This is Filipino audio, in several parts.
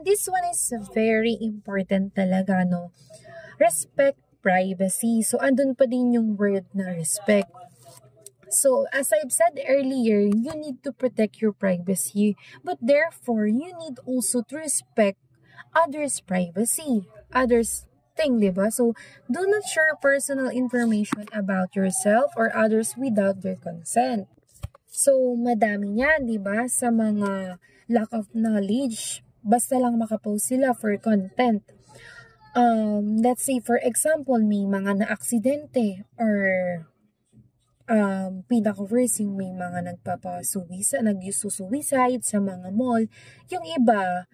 This one is very important talaga, no? Respect privacy. So, andun pa din yung word na respect. So, as I've said earlier, you need to protect your privacy, but therefore, you need also to respect others' privacy, others' thing, diba? So, do not share personal information about yourself or others without their consent. So, madami niyan, diba? Sa mga lack of knowledge, basta lang makapost sila for content. Let's say, for example, may mga na-aksidente or pinaka-worst yung may mga nagsusuicide sa mga mall. Yung iba,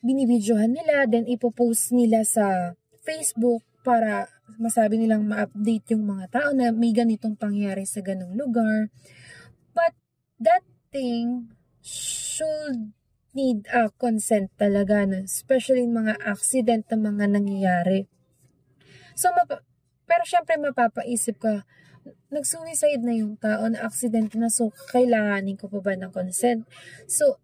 binibidyohan nila, then ipopost nila sa Facebook para masabi nilang ma-update yung mga tao na may ganitong pangyari sa ganong lugar. But that thing should need a consent talaga, no? Especially mga accident na mga nangyayari. So, pero syempre mapapaisip ka, nag-suicide na yung tao, na accident na, so kailanganin ko pa ba ng consent? So,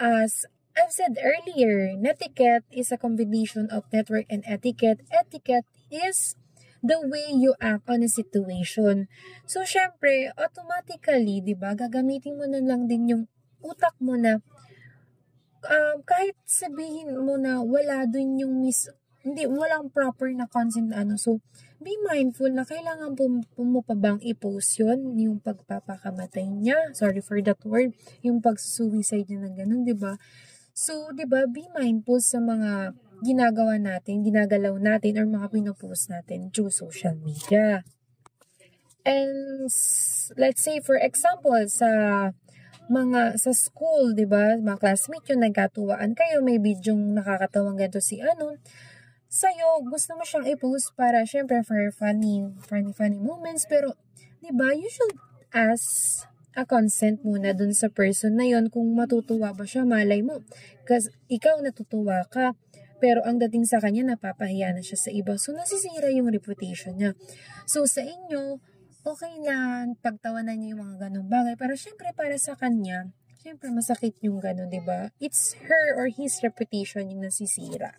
as I've said earlier, netiquette is a combination of network and etiquette. Etiquette is the way you act on a situation. So, syempre, automatically, di ba, gagamitin mo na lang din yung utak mo na kahit sabihin mo na wala dun yung walang proper na consent na ano. So, be mindful na kailangan mo pa bang i-post yun, yung pagpapakamatay niya. Sorry for that word. Yung pag-suicide niya ng ganun, diba? So, diba, be mindful sa mga ginagawa natin, ginagalaw natin, or mga pinopost natin through social media. And, let's say, for example, sa school, di ba, mga classmate yun, nagkatuwaan kayo, may bidyong nakakatawang ganito si sa'yo, gusto mo siyang i-post para, syempre, for funny moments, pero, di ba, you should ask a consent muna dun sa person na yon kung matutuwa ba siya, malay mo. Kasi ikaw natutuwa ka, pero ang dating sa kanya, napapahiya na siya sa iba. So, nasisira yung reputation niya. So, sa inyo, okay lang, pagtawanan niya yung mga ganong bagay. Pero syempre, para sa kanya, syempre masakit yung ganon, diba? It's her or his reputation yung nasisira.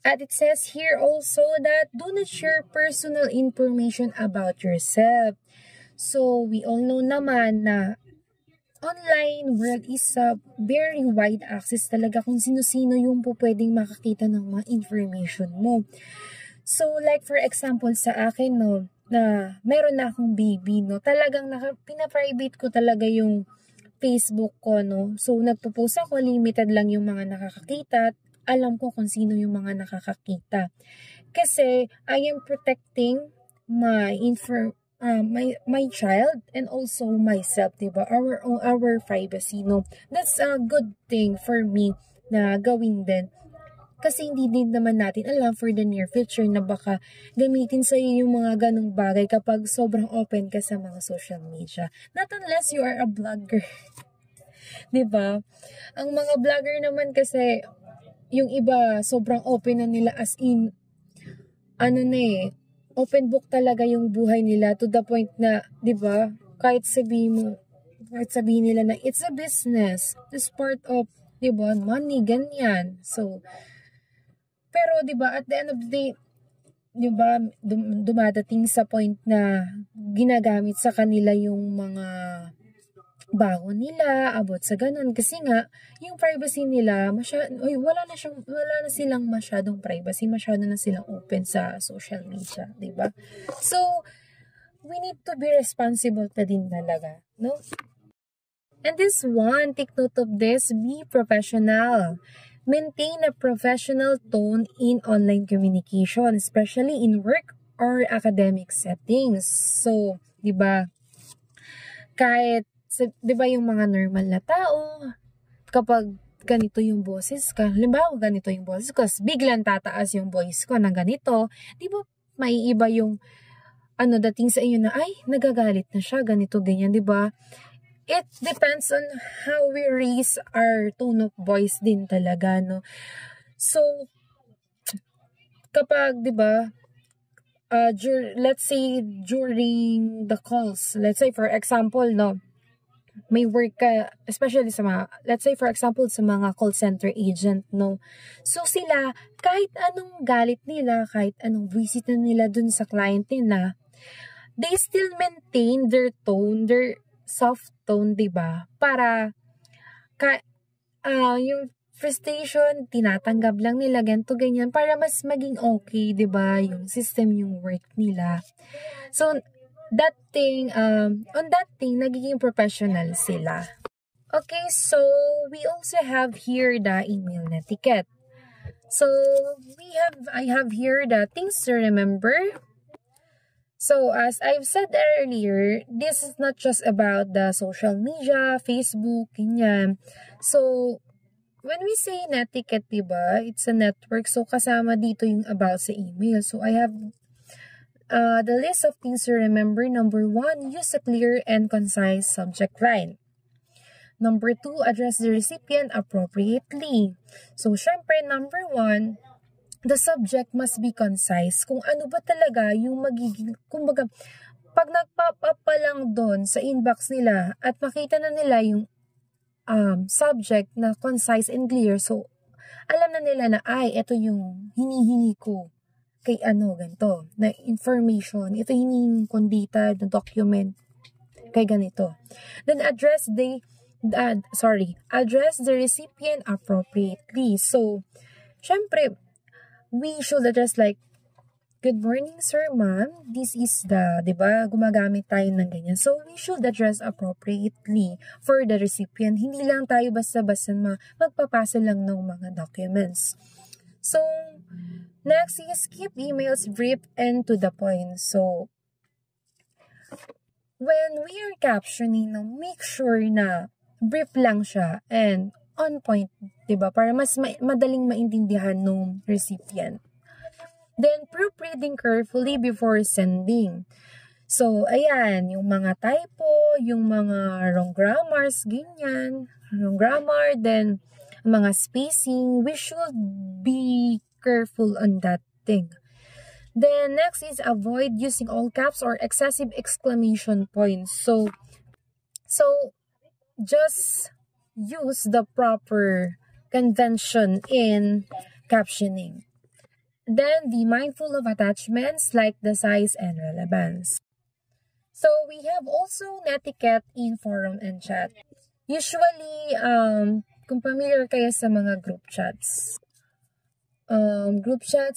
At it says here also that do not share personal information about yourself. So, we all know naman na online world is a very wide access talaga kung sino-sino yung pwedeng makakita ng mga information mo. So, like for example, sa akin, no, na meron na akong baby, no, talagang pina-private ko talaga yung Facebook ko, no. So, nagpo-post ako, limited lang yung mga nakakakita, at alam ko kung sino yung mga nakakakita. Kasi, I am protecting my child and also myself, diba? Our privacy, no. That's a good thing for me na gawin din. Kasi hindi din naman natin alam for the near future na baka gamitin sa iyo yung mga ganong bagay kapag sobrang open ka sa mga social media. Not unless you are a vlogger. Diba? Ang mga vlogger naman kasi, yung iba sobrang open na nila, as in, open book talaga yung buhay nila to the point na, diba, kahit sabihin nila na it's a business, it's part of, diba, money, ganyan. So, pero, di ba, at the end of the day, di ba, dumadating sa point na ginagamit sa kanila yung mga bago nila, abot sa ganun. Kasi nga, yung privacy nila, wala na silang masyadong privacy, masyado na silang open sa social media, di ba? So, we need to be responsible na din talaga, no? And this one, take note of this, be professional. Maintain a professional tone in online communication, especially in work or academic settings. So, di ba, di ba yung mga normal na tao, kapag ganito yung boses ka, halimbawa ganito yung boses ko, biglang tataas yung voice ko na ganito, di ba, may iba yung, dating sa inyo na, ay, nagagalit na siya, ganito, ganyan, di ba? It depends on how we raise our tone of voice din talaga, no? So, kapag, di ba, let's say, during the calls, let's say, for example, no, may work ka, especially sa mga, let's say for example, sa mga call center agent, no? So sila, kahit anong galit nila, kahit anong visit nila dun sa client nila, they still maintain their tone, their soft tone, diba? Para, yung frustration, tinatanggap lang nila, ganito, ganyan, para mas maging okay, diba? Yung system, yung work nila. So, on that thing, nagiging professional sila. Okay, so we also have here the email etiquette. So I have here the things to remember. So as I've said earlier, this is not just about the social media, Facebook, ganyan. So when we say netiquette, diba, it's a network. So kasama dito yung about sa email. So I have the list of things to remember. Number 1, use a clear and concise subject line. Number 2, address the recipient appropriately. So, syempre, number 1, the subject must be concise. Kung ano ba talaga yung magiging, kumbaga, pag nag-pop up pa lang doon sa inbox nila at makita na nila yung subject na concise and clear, so, alam na nila na, ito yung hinihingi ko kay ganito, na information. Ito hinihingi kong data, na document, kay ganito. Then, address the recipient appropriately. So, syempre, we should address like, good morning, sir, ma'am. This is diba, gumagamit tayo ng ganyan. So, we should address appropriately for the recipient. Hindi lang tayo basta-basta magpapasa lang ng mga documents. So, next is keep emails brief and to the point. So, when we are captioning, make sure na brief lang siya and on point, diba? Para mas madaling maintindihan ng recipient. Then, proofreading carefully before sending. So, ayan, yung mga typo, yung mga wrong grammars, ganyan. Wrong grammar, then mga spacing, we should be careful on that thing. Then next is avoid using all caps or excessive exclamation points. So just use the proper convention in captioning. Then be mindful of attachments like the size and relevance. So we have also netiquette in forum and chat. Usually, kung familiar kayo sa mga group chats,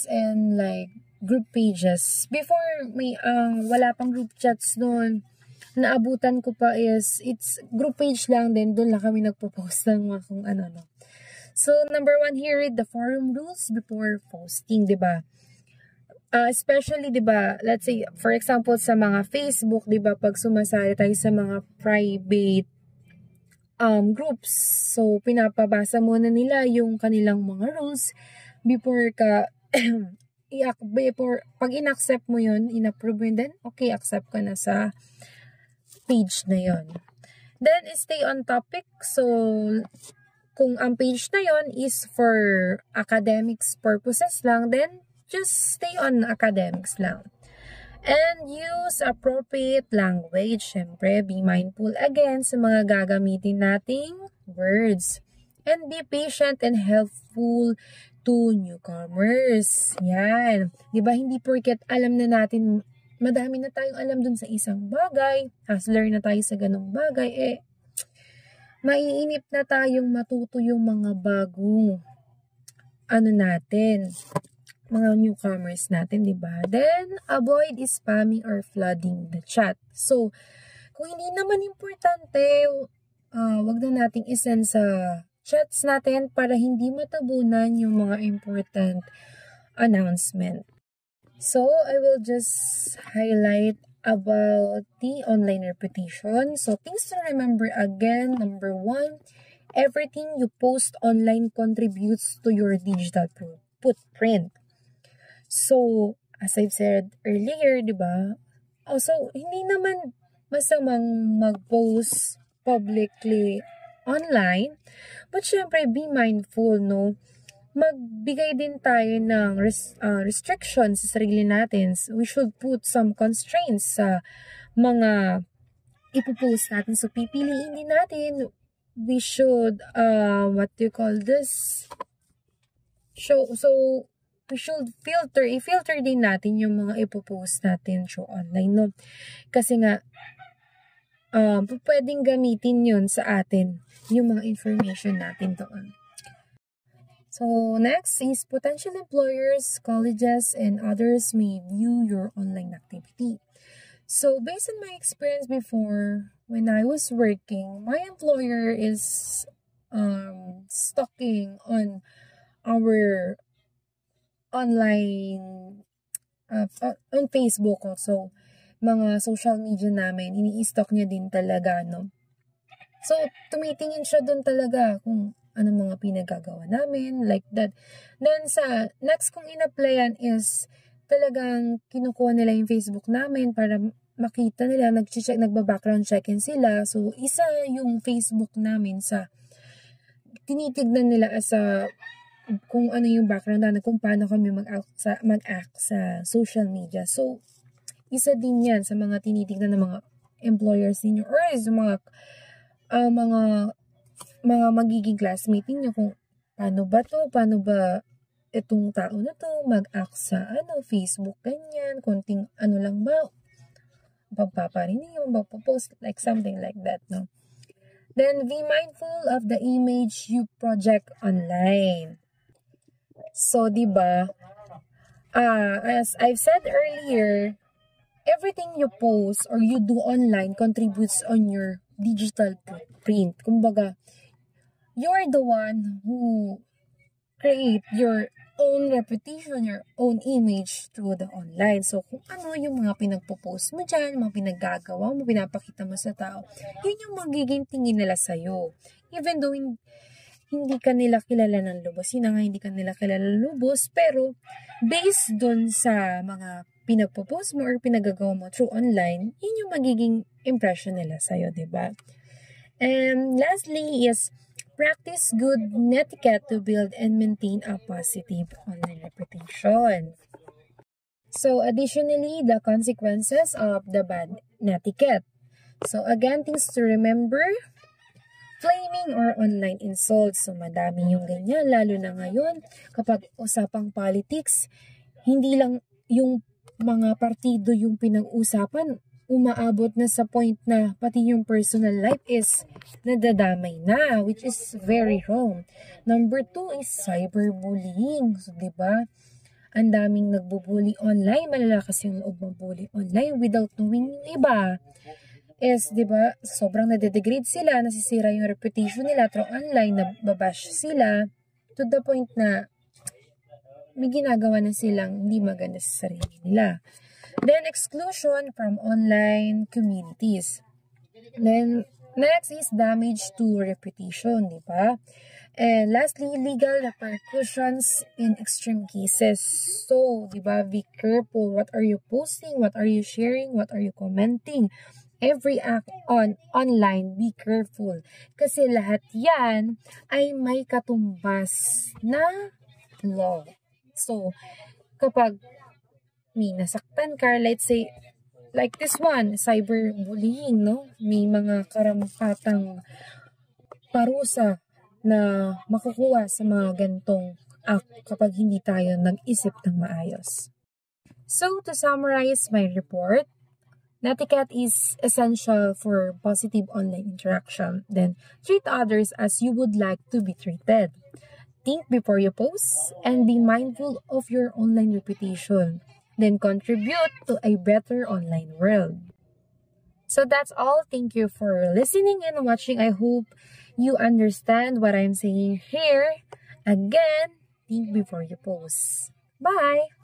and like group pages. Before may wala pang group chats noon, naabutan ko pa is it's group page lang din, doon lang kami nagpo-post ng mga kung ano. So number 1 here, read the forum rules before posting, 'di ba? Especially 'di ba, let's say for example sa mga Facebook, 'di ba, pag sumasali tayo sa mga private groups, so pinapabasa muna nila yung kanilang mga rules before ka pag in-accept mo yun, in-approve mo yun, then okay, accept ka na sa page na yun. Then, stay on topic. So, kung ang page na yun is for academics purposes lang, then just stay on academics lang. And use appropriate language. Siyempre, be mindful again sa mga gagamitin nating words. And be patient and helpful to newcomers. Yan. Diba, hindi porket alam na natin, madami na tayong alam dun sa isang bagay, hustler na tayo sa ganong bagay, maiinip na tayong matuto yung mga bagong mga newcomers natin, diba? Then, avoid spamming or flooding the chat. So, kung hindi naman importante, wag na nating isend sa chats natin para hindi matabunan yung mga important announcement. So, I will just highlight about the online reputation. So, things to remember again. Number 1, everything you post online contributes to your digital footprint. So, as I've said earlier, di ba? Also, hindi naman masamang mag-post publicly online, but syempre, be mindful, no? Magbigay din tayo ng restrictions sa sarili natin. We should put some constraints sa mga ipopost natin. So, pipiliin din natin. We should, what do you call this? So, we should i-filter din natin yung mga ipopost natin through online, no? Kasi nga, pwedeng gamitin yun sa atin, yung mga information natin doon. So, next is potential employers, colleges, and others may view your online activity. So, based on my experience before, when I was working, my employer is stalking on our online, on Facebook also, mga social media namin, ini-stalk niya din talaga, no? So, tumitingin siya doon talaga kung ano mga pinagagawa namin, like that. Then, sa next kong in-applyan is talagang kinukuha nila yung Facebook namin para makita nila, nagba-background check-in sila. So, isa yung Facebook namin sa tinitignan nila as a kung ano yung background natin, kung paano kami mag-act sa social media. So, isa din yan sa mga tinitignan ng mga employers ninyo or sa mga magiging classmate niyo kung paano ba itong tao na to mag-act sa Facebook, ganyan, konting lang ba, pagpaparin niyo, magpo-post, like something like that, no? Then, be mindful of the image you project online. So, diba, as I've said earlier, everything you post or you do online contributes on your digital footprint. Kumbaga, you're the one who create your own reputation, your own image through the online. So, kung ano yung mga pinagpo-post mo dyan, mga pinaggagawa mo, pinapakita mo sa tao, yun yung magiging tingin nila sa'yo. Even though hindi ka nila kilala ng lubos, hindi ka nila kilala ng lubos, pero based dun sa mga pinagpo-post mo or pinagagawa mo through online, yun yung magiging impression nila sa'yo, diba? And lastly is, practice good netiquette to build and maintain a positive online reputation. So, additionally, the consequences of the bad netiquette. So, again, things to remember, flaming or online insults. So, madami yung ganyan, lalo na ngayon, kapag usapang politics, hindi lang yung mga partido yung pinag-usapan, umaabot na sa point na pati yung personal life is nadadamay na, which is very wrong. Number 2 is cyberbullying. So, diba, ang daming nagbubully online, malalakas yung loob mag-bully online without knowing yung iba. Is, diba, sobrang nade-degrade sila, nasisira yung reputation nila through online, nababash sila, to the point na may ginagawa na silang hindi maganda sa sarili nila. Then, exclusion from online communities. Then, next is damage to reputation, di ba? And lastly, legal repercussions in extreme cases. So, di ba, be careful. What are you posting? What are you sharing? What are you commenting? Every act online, be careful. Kasi lahat yan ay may katumbas na law. So, kapag may nasaktan ka, let's say, like this one, cyberbullying, no? May mga karampatang parusa na makukuha sa mga gantong act kapag hindi tayo nag-isip ng maayos. So, to summarize my report, netiquette is essential for positive online interaction. Then, treat others as you would like to be treated. Think before you post and be mindful of your online reputation. Then contribute to a better online world. So that's all. Thank you for listening and watching. I hope you understand what I'm saying here. Again, think before you post. Bye!